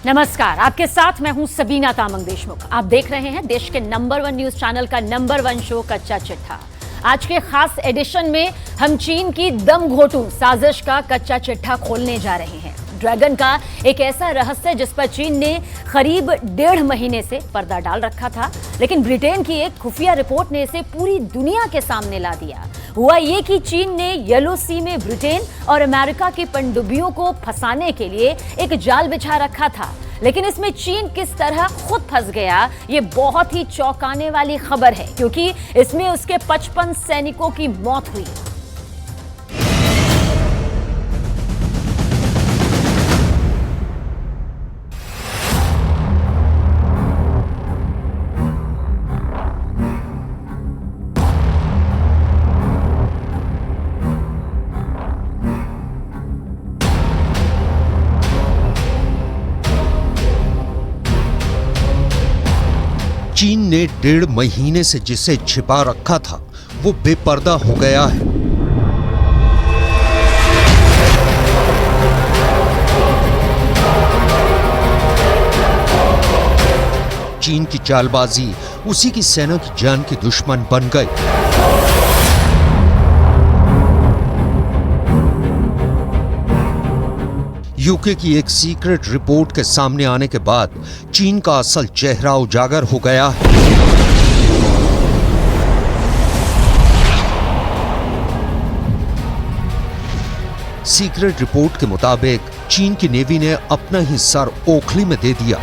नमस्कार, आपके साथ मैं हूं सबीना तामंग देशमुख। आप देख रहे हैं देश के नंबर 1 न्यूज चैनल का नंबर 1 शो कच्चा चिट्ठा। आज के खास एडिशन में हम चीन की दम घोटू साजिश का कच्चा चिट्ठा खोलने जा रहे हैं। ड्रैगन का एक ऐसा रहस्य जिस पर चीन ने करीब 1.5 महीने से पर्दा डाल रखा था, लेकिन ब्रिटेन की एक खुफिया रिपोर्ट ने इसे पूरी दुनिया के सामने ला दिया। हुआ ये कि चीन ने येलो सी में ब्रिटेन और अमेरिका की पनडुब्बियों को फंसाने के लिए एक जाल बिछा रखा था, लेकिन इसमें चीन किस तरह खुद फंस गया, ये बहुत ही चौंकाने वाली खबर है, क्योंकि इसमें उसके 55 सैनिकों की मौत हुई। चीन ने 1.5 महीने से जिसे छिपा रखा था वो बेपर्दा हो गया है। चीन की चालबाजी उसी की सेना की जान की दुश्मन बन गई। यूके की एक सीक्रेट रिपोर्ट के सामने आने के बाद चीन का असल चेहरा उजागर हो गया है। सीक्रेट रिपोर्ट के मुताबिक चीन की नेवी ने अपना ही सर ओखली में दे दिया।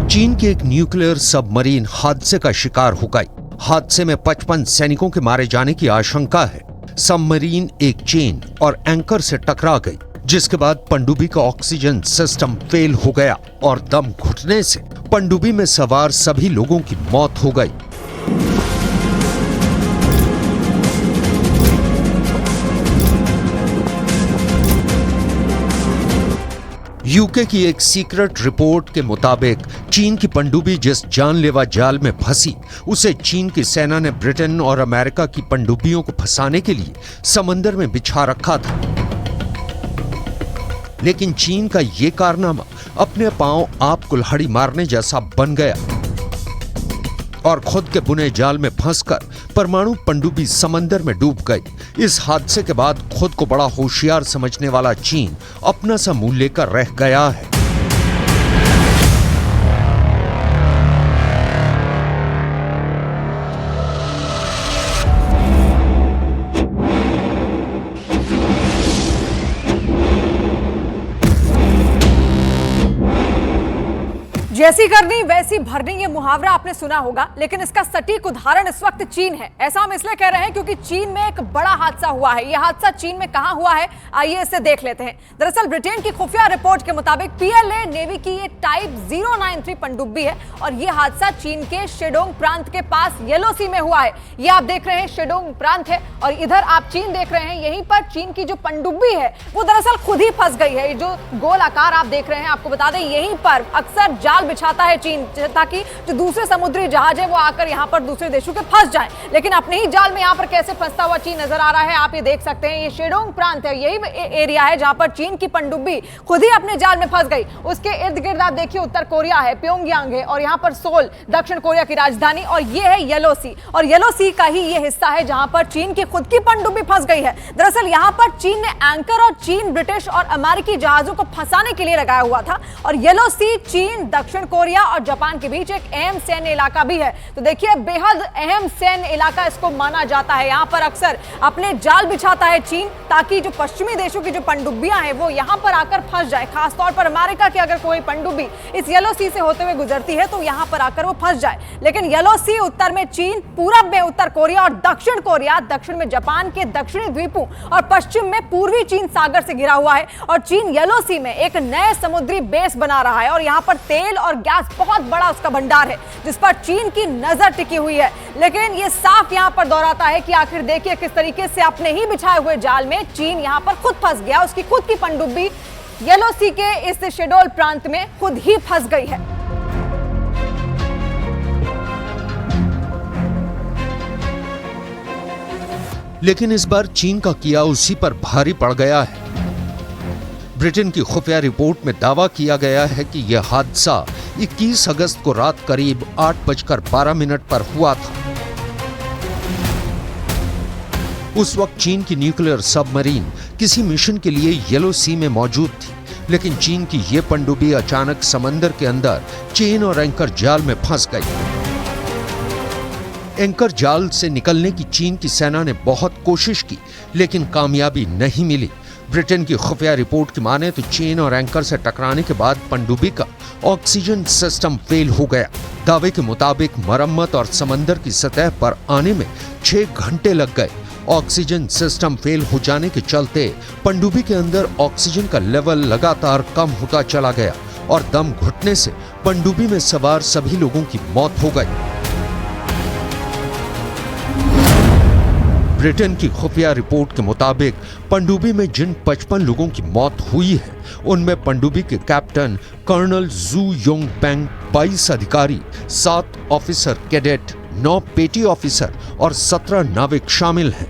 चीन की एक न्यूक्लियर सबमरीन हादसे का शिकार हो गई। हादसे में 55 सैनिकों के मारे जाने की आशंका है। सबमरीन एक चेन और एंकर से टकरा गई, जिसके बाद पनडुब्बी का ऑक्सीजन सिस्टम फेल हो गया और दम घुटने से पनडुब्बी में सवार सभी लोगों की मौत हो गई। यूके की एक सीक्रेट रिपोर्ट के मुताबिक चीन की पनडुब्बी जिस जानलेवा जाल में फंसी, उसे चीन की सेना ने ब्रिटेन और अमेरिका की पनडुब्बियों को फंसाने के लिए समंदर में बिछा रखा था। लेकिन चीन का यह कारनामा अपने पांव आप कुल्हाड़ी मारने जैसा बन गया और खुद के बुने जाल में फंसकर परमाणु पनडुब्बी समंदर में डूब गई। इस हादसे के बाद खुद को बड़ा होशियार समझने वाला चीन अपना सा मुंह लेकर रह गया है। जैसी करनी वैसी भरनी, ये मुहावरा आपने सुना होगा, लेकिन इसका सटीक उदाहरण इस वक्त चीन है। ऐसा हम इसलिए कह रहे हैं क्योंकि चीन में एक बड़ा हादसा हुआ है। यह हादसा चीन में कहां हुआ है, आइए इसे देख लेते हैं। दरअसल ब्रिटेन की खुफिया रिपोर्ट के मुताबिक पीएलए नेवी की ये टाइप 093 पनडुब्बी है और यह हादसा चीन के शेडोंग प्रांत के पास येलो सी में हुआ है। ये आप देख रहे हैं शेडोंग प्रांत है और इधर आप चीन देख रहे हैं। यहीं पर चीन की जो पनडुब्बी है वो दरअसल खुद ही फंस गई है। जो गोल आकार आप देख रहे हैं, आपको बता दें यहीं पर अक्सर जाल बिछाता है चीन, ताकि जो दूसरे समुद्री जहाज है वो आकर यहां पर दूसरे देशों के फंस जाएं। लेकिन अपने ही जाल में यहां पर कैसे फंसता हुआ चीन नजर आ रहा है, आप ये देख सकते हैं। ये शेडोंग प्रांत है, यही एरिया है जहां पर चीन की पनडुब्बी खुद ही अपने जाल में फंस गई। उसके इर्द गिर्द आप देखिए उत्तर कोरिया है, प्योंगयांग है और यहां पर सोल दक्षिण कोरिया की राजधानी, और ये है येलो सी। और येलो सी का ही ये हिस्सा है जहां पर चीन की खुद की पनडुब्बी फंस गई है। दरअसल यहां पर चीन ने एंकर और चीन, ब्रिटिश और अमेरिकी जहाजों को फंसाने के लिए लगाया हुआ था। और येलो सी चीन, दक्षिण कोरिया और जापान के बीच एक अहम सैन्य इलाका भी है। तो देखिए बेहद अहम सैन्य इलाका इसको माना जाता है। यहां पर अक्सर अपने जाल बिछाता है चीन, ताकि जो पश्चिमी देशों की जो पनडुब्बियां हैं वो यहां पर आकर फंस जाए। खासतौर पर अमेरिका की अगर कोई पनडुब्बी इस येलो सी से होते हुए गुजरती है तो यहां पर आकर वो फंस जाए। लेकिन येलो सी उत्तर में चीन, पूरब में उत्तर कोरिया और दक्षिण कोरिया, दक्षिण में जापान के दक्षिणी द्वीपों और पश्चिम में पूर्वी चीन सागर से घिरा हुआ है। और चीन येलो सी में एक नए समुद्री बेस बना रहा है और यहां पर तेल और गैस बहुत बड़ा उसका भंडार है, जिस पर चीन की नजर टिकी हुई है। लेकिन यह साफ यहां पर दोहराता है कि आखिर देखिए किस तरीके से अपने ही बिछाए हुए जाल में चीन यहां पर खुद फंस गया। उसकी खुद की पनडुब्बी येलो सी के इस शेडोल प्रांत में खुद ही फंस गई है। लेकिन इस बार चीन का किया उसी पर भारी पड़ गया है। ब्रिटेन की खुफिया रिपोर्ट में दावा किया गया है कि यह हादसा 21 अगस्त को रात करीब 8:12 पर हुआ था। उस वक्त चीन की न्यूक्लियर सबमरीन किसी मिशन के लिए येलो सी में मौजूद थी, लेकिन चीन की यह पनडुब्बी अचानक समंदर के अंदर चेन और एंकर जाल में फंस गई। एंकर जाल से निकलने की चीन की सेना ने बहुत कोशिश की, लेकिन कामयाबी नहीं मिली। ब्रिटेन की खुफिया रिपोर्ट की माने तो चेन और एंकर से टकराने के बाद पनडुब्बी का ऑक्सीजन सिस्टम फेल हो गया। दावे के मुताबिक मरम्मत और समंदर की सतह पर आने में 6 घंटे लग गए। ऑक्सीजन सिस्टम फेल हो जाने के चलते पनडुब्बी के अंदर ऑक्सीजन का लेवल लगातार कम होता चला गया और दम घुटने से पनडुब्बी में सवार सभी लोगों की मौत हो गई। ब्रिटेन की खुफिया रिपोर्ट के मुताबिक पनडुब्बी में जिन 55 लोगों की मौत हुई है, उनमें पनडुब्बी के कैप्टन कर्नल जू योंग पेंग, 22 अधिकारी, 7 ऑफिसर कैडेट, 9 पेटी ऑफिसर और 17 नाविक शामिल हैं।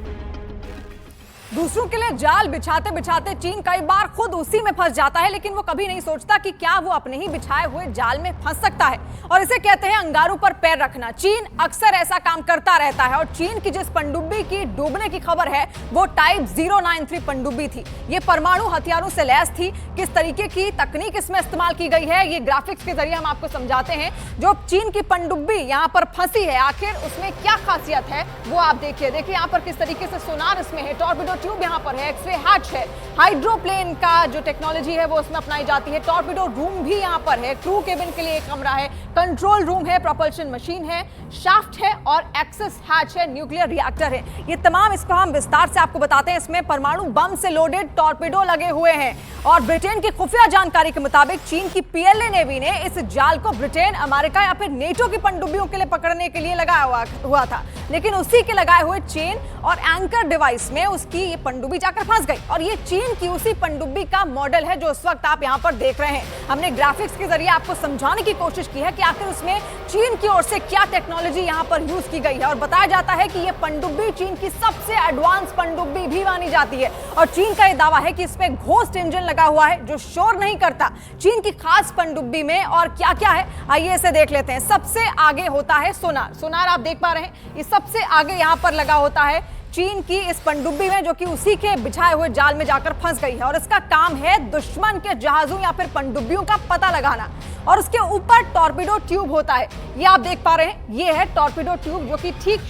दूसरों के लिए जाल बिछाते बिछाते चीन कई बार खुद उसी में फंस जाता है, लेकिन वो कभी नहीं सोचता कि क्या वो अपने ही बिछाए हुए जाल में फंस सकता है, और इसे कहते हैं अंगारों पर पैर रखना। चीन अक्सर ऐसा काम करता रहता है, और चीन की जिस पनडुब्बी की डूबने की खबर है वो टाइप 093 पनडुब्बी थी। ये परमाणु हथियारों से लैस थी। किस तरीके की तकनीक इसमें इस्तेमाल की गई है, ये ग्राफिक्स के जरिए हम आपको समझाते हैं। जो चीन की पनडुब्बी यहाँ पर फंसी है, आखिर उसमें क्या खासियत है वो आप देखिए यहाँ पर किस तरीके से सोनार इसमें है, टॉर्पिडो ट्यूब यहाँ पर है, एक्सरे हैच है, हाइड्रोप्लेन का जो टेक्नोलॉजी है वो उसमें अपनाई जाती है, टॉर्पिडो रूम भी यहाँ पर है, क्रू केबिन के लिए एक कमरा है, कंट्रोल रूम है, प्रोपल्शन मशीन है, शाफ्ट है और एक्सेस हैच है, न्यूक्लियर रिएक्टर है। ये तमाम इसको हम विस्तार से आपको बताते हैं। इसमें परमाणु बम से लोडेड टॉर्पिडो लगे हुए हैं, और ब्रिटेन की खुफिया जानकारी के मुताबिक चीन की पीएलए नेवी ने इस जाल को ब्रिटेन, अमेरिका या फिर नेटो की पनडुब्बियों के लिए पकड़ने के लिए लगाया हुआ था, लेकिन उसी के लगाए हुए चेन और एंकर डिवाइस में उसकी ये पनडुब्बी जाकर फंस गई। और ये चीन की उसी पनडुब्बी का मॉडल है जो इस वक्त आप यहाँ पर देख रहे हैं। हमने ग्राफिक्स के जरिए आपको समझाने की कोशिश की है कि आखिर उसमें चीन की ओर से क्या टेक्नोलॉजी यहाँ पर यूज की गई है, और बताया जाता है कि ये पनडुब्बी चीन की सबसे एडवांस पनडुब्बी भी मानी जाती है। और चीन का ये दावा है कि इसमें घोस्ट इंजन लगा हुआ है जो शोर नहीं करता। चीन की खास पनडुब्बी में और क्या क्या है, आइए इसे देख लेते हैं। सबसे आगे होता है सोनार। सोनार आप देख पा रहे हैं, ये सबसे आगे यहाँ पर लगा होता है चीन की इस पनडुब्बी में, जो कि उसी के बिछाए हुए जाल में जाकर फंस गई है, और इसका काम है दुश्मन के जहाजों या फिर पनडुब्बियों का पता लगाना। और उसके ऊपर टॉर्पिडो ट्यूब होता है, ये आप देख पा रहे हैं, ये है टॉर्पिडो ट्यूब जो कि ठीक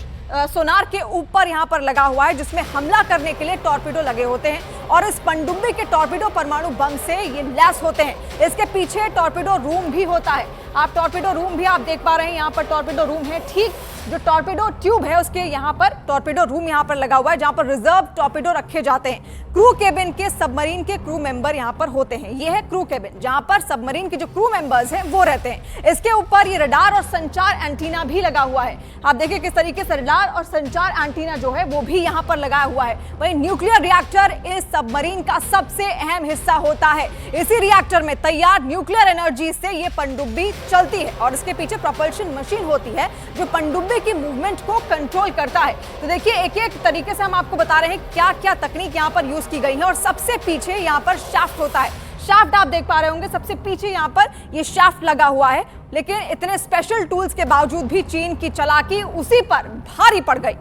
सोनार के ऊपर यहाँ पर लगा हुआ है, जिसमें हमला करने के लिए टॉर्पिडो लगे होते हैं, और इस पनडुब्बी के टॉर्पिडो परमाणु बम से ये लैस होते हैं। इसके पीछे टॉर्पिडो रूम भी होता है, आप टॉर्पिडो रूम भी आप देख पा रहे हैं, यहाँ पर टॉर्पिडो रूम है, ठीक जो टॉर्पिडो ट्यूब है उसके यहाँ पर टॉर्पिडो रूम यहाँ पर लगा हुआ है, जहाँ पर रिजर्व टॉर्पिडो रखे जाते हैं। क्रू केबिन के सबमरीन के क्रू मेंबर यहाँ पर होते हैं, ये है क्रू केबिन जहाँ पर सबमरीन के जो क्रू मेंबर्स हैं वो रहते हैं। इसके ऊपर ये रडार और संचार एंटीना भी लगा हुआ है, आप देखिए किस तरीके से रडार और संचार एंटीना जो है वो भी यहाँ पर लगाया हुआ है। वही न्यूक्लियर रिएक्टर इस सबमरीन का सबसे अहम हिस्सा होता है। इसी रिएक्टर में तैयार न्यूक्लियर एनर्जी से ये पनडुब्बी चलती है, और इसके पीछे प्रोपल्शन मशीन होती है जो पनडुब्बी की मूवमेंट को कंट्रोल करता है। तो देखिए एक एक तरीके से हम आपको बता रहे हैं क्या क्या तकनीक यहाँ पर यूज की गई है। और सबसे पीछे यहाँ पर शाफ्ट होता है, शाफ्ट आप देख पा रहे होंगे, सबसे पीछे यहाँ पर ये शाफ्ट लगा हुआ है, लेकिन इतने स्पेशल टूल्स के बावजूद भी चीन की चालाकी उसी पर भारी पड़ गई।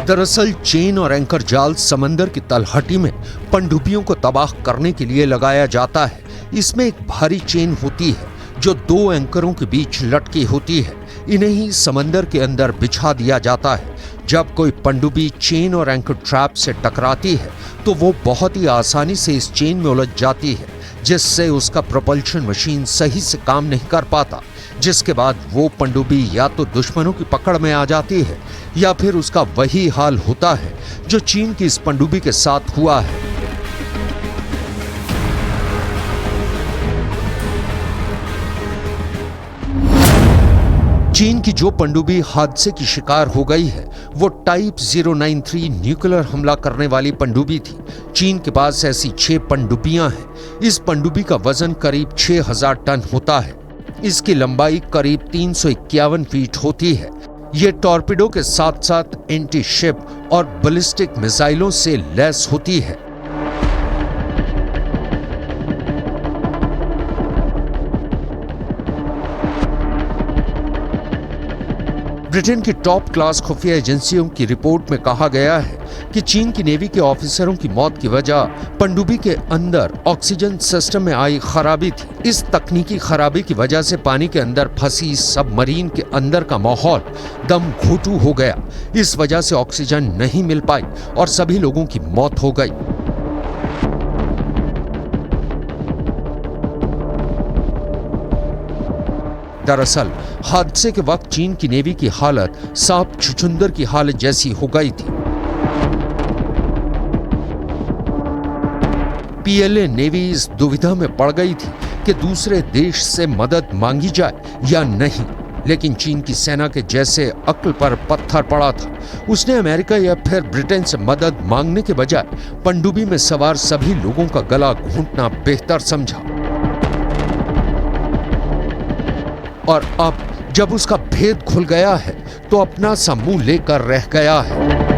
दरअसल चेन और एंकर जाल समंदर की तलहटी में पनडुब्बियों को तबाह करने के लिए लगाया जाता है। इसमें एक भारी चेन होती है जो 2 एंकरों के बीच लटकी होती है। इन्हें ही समंदर के अंदर बिछा दिया जाता है। जब कोई पनडुब्बी चेन और एंकर ट्रैप से टकराती है तो वो बहुत ही आसानी से इस चेन में उलझ जाती है, जिससे उसका प्रोपल्शन मशीन सही से काम नहीं कर पाता, जिसके बाद वो पनडुब्बी या तो दुश्मनों की पकड़ में आ जाती है या फिर उसका वही हाल होता है जो चीन की इस पनडुब्बी के साथ हुआ है। चीन की जो पनडुब्बी हादसे की शिकार हो गई है वो टाइप 093 न्यूक्लियर हमला करने वाली पनडुब्बी थी। चीन के पास ऐसी 6 पनडुब्बियां हैं। इस पनडुब्बी का वजन करीब 6000 टन होता है। इसकी लंबाई करीब 351 फीट होती है। ये टॉर्पिडो के साथ साथ एंटी शिप और बैलिस्टिक मिसाइलों से लैस होती है। ब्रिटेन की टॉप क्लास खुफिया एजेंसियों की रिपोर्ट में कहा गया है कि चीन की नेवी के ऑफिसरों की मौत की वजह पनडुब्बी के अंदर ऑक्सीजन सिस्टम में आई खराबी थी। इस तकनीकी खराबी की वजह से पानी के अंदर फंसी सबमरीन के अंदर का माहौल दम घोटू हो गया। इस वजह से ऑक्सीजन नहीं मिल पाई और सभी लोगों की मौत हो गई। दरअसल हादसे के वक्त चीन की नेवी की हालत सांप छुछुंदर की हालत जैसी हो गई थी। पीएलए नेवी इस दुविधा में पड़ गई थी कि दूसरे देश से मदद मांगी जाए या नहीं, लेकिन चीन की सेना के जैसे अक्ल पर पत्थर पड़ा था। उसने अमेरिका या फिर ब्रिटेन से मदद मांगने के बजाय पनडुब्बी में सवार सभी लोगों का गला घोंटना बेहतर समझा। और अब जब उसका भेद खुल गया है तो अपना सा मुंह लेकर रह गया है।